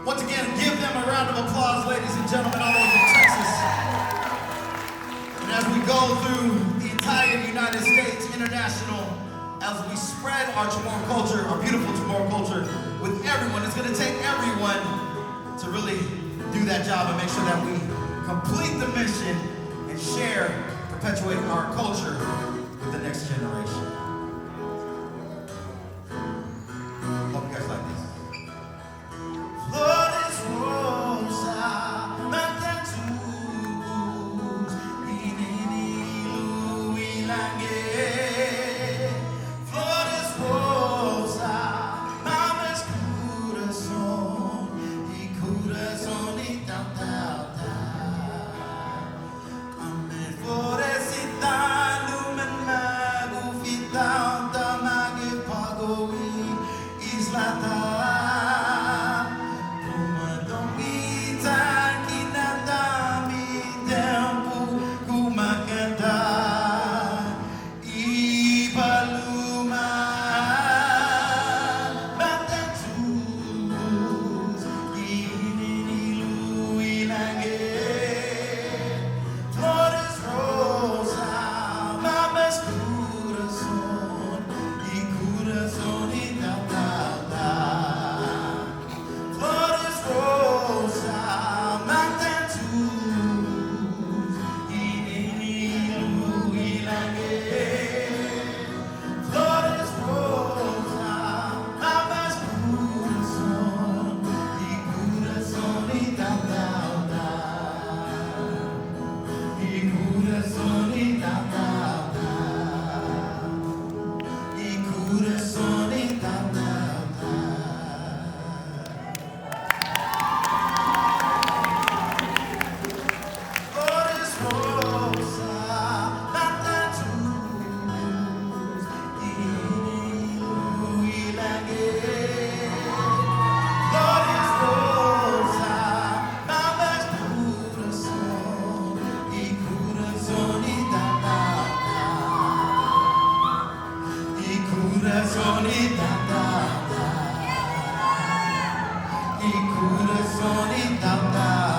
Once again, give them a round of applause, ladies and gentlemen, all over Texas. And as we go through the entire United States, international, as we spread our Chamorro culture, our beautiful Chamorro culture, with everyone, it's going to take everyone to really do that job and make sure that we complete the mission and share, perpetuate our culture with the next generation. Hope you guys like this. Flores rosa, matatus, ininilu ilange. Flores rosa, mamas corazón, y corazón y tal, tal, tal. Amen. Floresita, lumen magu, vital, tamage, pagoi, islata. Corazón y tanta